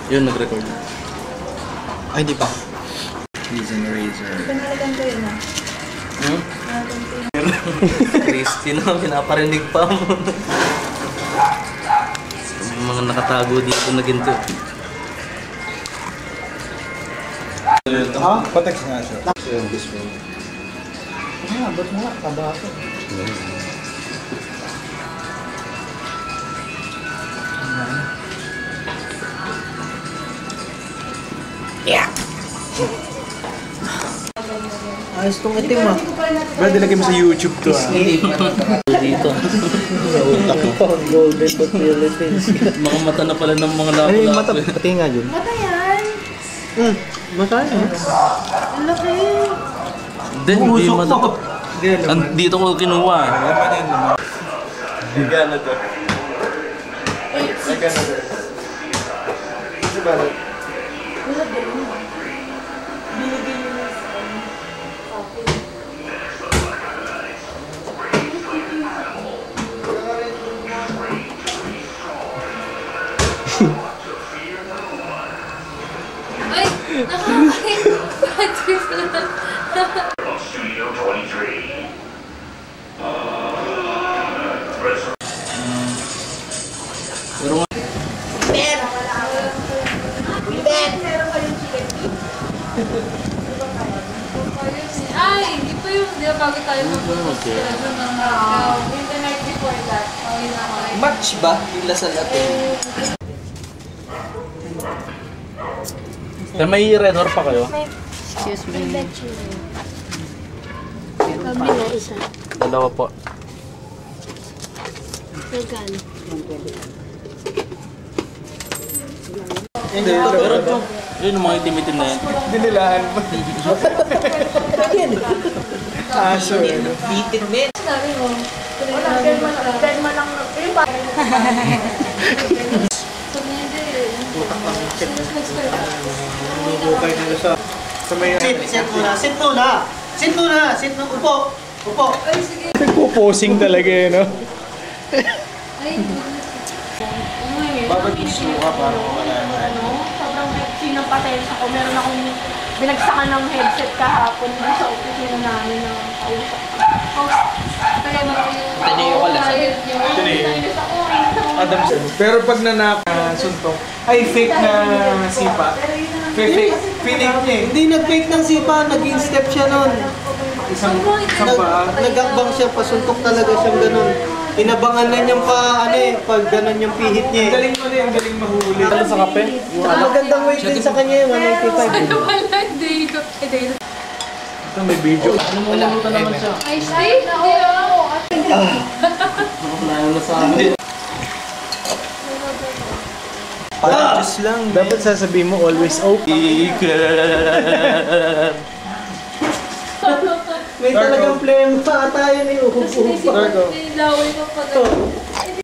Yun, nag-record. Ay, hindi pa. Reason Razor. Ito nalagang ko yun ah. Christy na, pinaparinig pa mo. May mga nakatago dito na ginto. Ha? Patext nga siya. Ah, ba't mo nga? Taba ako. Yeah! Ayos tong itim ah. Brad, ilagay mo sa YouTube to ah. Dito. Golden to Philippines. Mga mata na pala ng mga Ano yung mata? lapo-lapo. Pati nga dyan. Mata yan. Mata yan. Ang laki. Hindi mata. Dito ko kinuha. Laman yan naman. Bigyan na to. Bigyan na to. Kasi ba? Wala din mo. Binigay mo na sa Ay! Nakakain! Studio 23. Pero nga. Ay! Hindi pa yun. Di ba bago tayo mag-post Okay. in the night before that. Match ba? Yung lasal natin. May red door pa kayo? Excuse me. Kami na isa. Dalawa po. Nagkano? Pero ito, yun yung mga itim-itim na yan. Dinilaan mo. Aso eh. Bitin men. Sabi mo. Wala, derma lang. Yung pa. Sabi niya din. Bukay nila sa may... Sit muna. Sit muna. Sit muna. Sit muna. Upo. Upo. Ay, sige. Nagpo-posing talaga eh, no? Ay, Babagusto ka para mawala naman. Sobrang hectic ng pasensya ko. Meron akong binagsakan ng headset kahapon dun sa opisina namin ng kausap. kaya mo yung... Tineo ka lang. Nainis ako. Adam Sen. Pero pag nanak suntok, ay fake na sipa. Fake niya eh. Hindi nag-fake ng sipa. Naging step siya nun. Isang ba? Nag-akbang siya. Pasuntok talaga siyang ganun. Inabangan na niyang pa, ano eh, pag ganun yung pihit niya eh. Galing mo na ang galing mahuli. Ano sa kape? Ang magandang weight din sa kanya yung 195. Wala, dito. Ito may video. Ano mo naluto naman siya? Ay, stay. Nayo na sa amin. Just lang. Dapat sasabihin mo always okay. May talagang flame pa tayo ni Uhub-uhub pa. Nilaway mo pa.